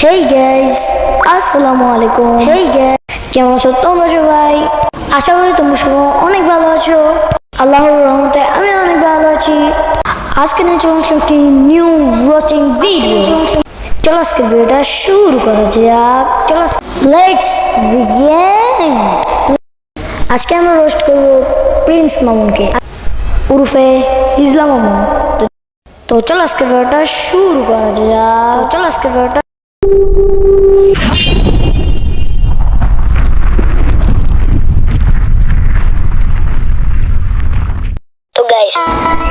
Hey guys, আসসালামু আলাইকুম। Hey guys, কেমন আছো তোমরা সবাই? আশা করি তোমরা সবাই অনেক ভালো আছো। আল্লাহর রহমতে আমি অনেক ভালো আছি। আজকে নিয়ে চলে আসলাম একটি নিউ ওয়াচিং ভিডিও। চলো আজকে ভিডিওটা শুরু করা যাক। চলো লেটস বিগিন। আজকে আমরা রোস্ট করব প্রিন্স মামুনকে, উরফে হিজলা মামুন। তো চলো আজকে ভিডিওটা শুরু করা যাক। চলো আজকে ভিডিওটা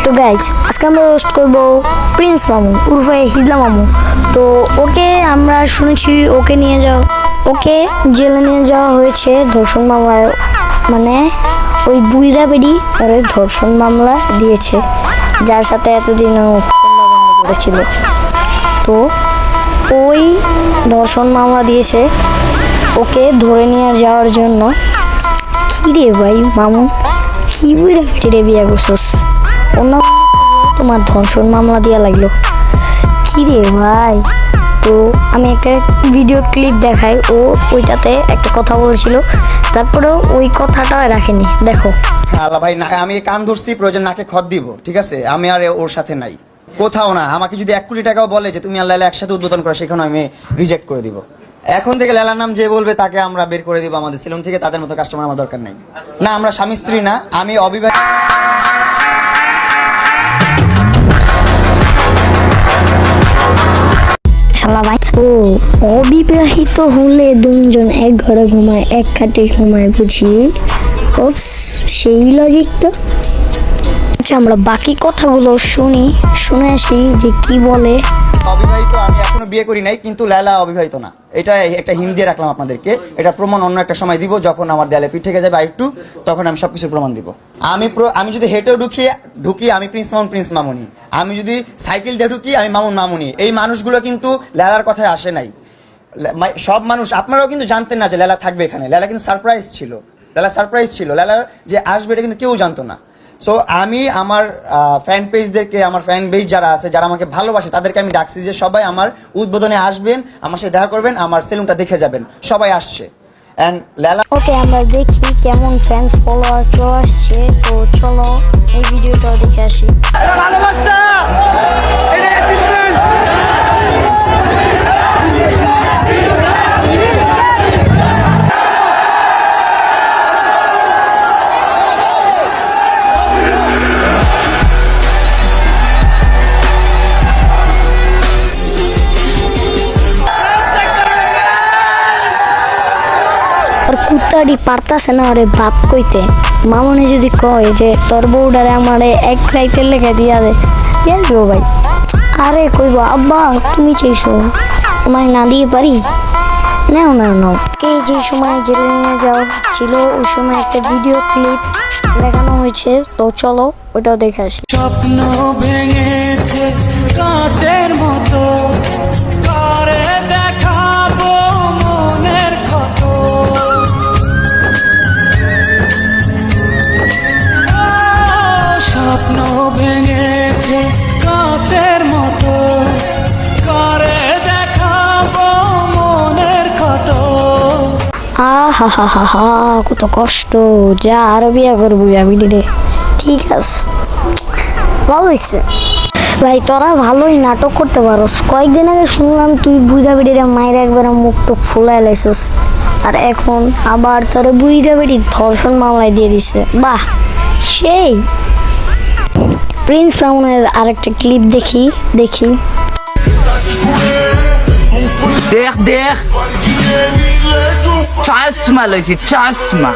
তো গাইস আজকে আমরা রোস্ট করব প্রিন্স মামুন উরফে হিজলা মামুন। তো ওকে আমরা শুনেছি ওকে জেলে নিয়ে যাওয়া হয়েছে ধর্ষণ মামলায়, মানে ওই বুইরা বেডি আরে ধর্ষণ মামলা দিয়েছে, যার সাথে এতদিন করেছিল। তো ওই ধর্ষণ মামলা দিয়েছে ওকে ধরে নিয়ে যাওয়ার জন্য। কি রে ভাই মামুন, কি বুইরা বেডি বিয়া করছস? অন্য তোমার ধর্ষণ মামলা দিয়া লাগলো, কি রে ভাই? তো আমি একটা ভিডিও ক্লিপ দেখাই, ও ওইটাতে একটা কথা বলেছিল, তারপরেও ওই কথাটা রাখেনি। দেখো। আল্লাহ ভাই, আমি কান ধরছি, প্রয়োজন নাকে খত দিব, ঠিক আছে? আমি আর ওর সাথে নাই, কোথাও না। আমাকে যদি 1 কোটি টাকাও বলে যে তুমি আল্লাহ একসাথে উদ্বোধন করো, সেখানে আমি রিজেক্ট করে দিব। এখন থেকে লেলার নাম যে বলবে তাকে আমরা বের করে দিব আমাদের সেলুন থেকে। তাদের মতো কাস্টমার আমার দরকার নেই। না, আমরা স্বামী স্ত্রী না, আমি অবিবাহিত। ও অবিবাহিত হলে দুজন এক ঘরে ঘুমায়, এক খাটে ঘুমায় বুঝি? ও সেই লজিক তো। আচ্ছা, আমরা বাকি কথাগুলো শুনে আসি যে কি বলে। অবিবাহিত, আমি এখনো বিয়ে করি নাই, কিন্তু লেলা অবিবাহিত না। এটা একটা হিন্দি দিয়ে রাখলাম আপনাদেরকে। এটা প্রমাণ অন্য একটা সময় দিব, যখন আমার দেয়ালে পিঠ থেকে যাবে আরেকটু, তখন আমি সবকিছু প্রমাণ দিব। আমি যদি হেঁটেও ঢুকি আমি প্রিন্স মামুনি। আমি যদি সাইকেল দিয়ে ঢুকি আমি মামুনি। এই মানুষগুলো কিন্তু লেলার কথায় আসে নাই। সব মানুষ, আপনারাও কিন্তু জানতেন না যে লেলা থাকবে এখানে। লেলা কিন্তু সারপ্রাইজ ছিল। লেলার যে আসবে এটা কিন্তু কেউ জানতো না। সো আমি আমার ফ্যান পেজদেরকে, আমার ফ্যান বেজ যারা আছে, যারা আমাকে ভালোবাসে, তাদেরকে আমি ডাকছি যে সবাই আমার উদ্বোধনে আসবেন, আমার সাথে দেখা করবেন, আমার সেলুনটা দেখে যাবেন। সবাই আসছে। এন্ড লেলা, ওকে আমরা দেখি কেমন ফ্যান্স ফলোয়ার চলে আসছে। তো চলো এই ভিডিওটা দেখে আসি। ভালোবাসা এটা সিম্পল। কুত্তাটি পারতাছে না ওরে বাপ কইতে। মামুনি যদি কয় যে তোর বউডারে আমারে এক রাইতের লেখা দিয়া দে, দিব ভাই। আরে কইব আব্বা তুমি চাইছো, তোমায় না দিয়ে পারি? নাও। কে যে সময় জেলে নিয়ে যাওয়া ছিল ওই সময় একটা ভিডিও ক্লিপ দেখানো হয়েছে। তো চলো ওটাও দেখে আসি। স্বপ্ন ভেঙেছে কাঁচের মতো, করে দেখাবো মনের ক্ষত। স্বপ্ন ভেঙেছে কাঁচের মতো, করে দেখাবো মনের ক্ষত। আহা কত কষ্ট। যা আরো বিয়া করবো আমি রে। ঠিক আছে, ভালো হয়েছে ভাই, তোরা ভালোই নাটক করতে পারোস। কয়েকদিন আগে শুনলাম তুই বুড়া বেটিরা মায়ের একবার মুখ টুক ফুলাই লাইছস, আর এখন আবার তোর বুড়া বেটি ধর্ষণ মামলায় দিয়ে দিছে। বাহ, সেই প্রিন্স মামুনের আরেকটা ক্লিপ দেখি। দেখ চশমা লইছি, চশমা।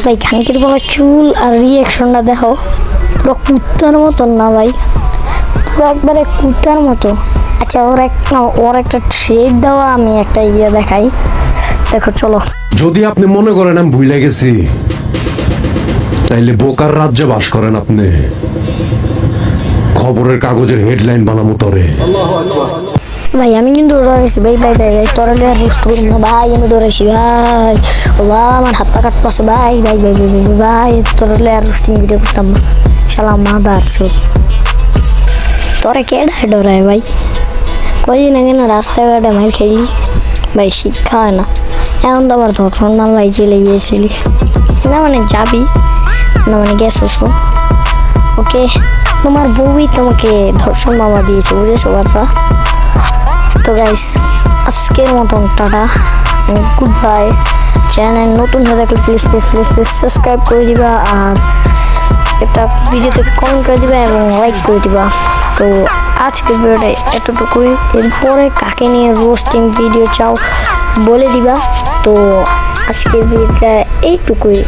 ভাই খানকির বলা চুল আর রিয়াকশনটা দেখো, পুরো কুত্তার মতন না ভাই, পুরো একবারে কুত্তার মতো। আচ্ছা ওর একটা ট্রেড দেওয়া, আমি একটা দেখাই, দেখো চলো। যদি আপনি মনে করেন আমি ভুলে গেছি, তাইলে বোকার রাজ্যে বাস করেন আপনি। খবরের কাগজের হেডলাইন বানামো তরে। ভাই আমি কিন্তু ডরাইছি ভাই, তরলে আর রোস্ট করুন না ভাই, আমি ডরাইছি ভাই। আল্লাহ আমার হাত পা কাটপাছে ভাই, তরলে আর রোস্টিং ভিডিও করতাম না। শালা মাদার চোদ, তোরা কে ডরায় ভাই? কয়দিন আগে না রাস্তাঘাটে মার খেলি ভাই, শীত খাওয়ায় না। এখন তো আবার ধর্ষণ মামলায় জেলে গিয়েছিলি, না মানে যাবি, না মানে গেছিস। ওকে, তোমার বউই তোমাকে ধর্ষণ মামলা দিয়েছে, বুঝেছো বাচ্চা? তো গাইস, আজকের মতন টাটা, গুড বাই। চ্যানেল নতুন হয়ে থাকলে please please please please subscribe করে দিবা, আর একটা ভিডিওতে কমেন্ট করে দিবা এবং লাইক করে দিবা। তো আজকের ভিডিওটা এতটুকুই। এরপরে কাকে নিয়ে রোস্টিং ভিডিও চাও বলে দিবা। তো আজকের ভিডিওটা এইটুকুই।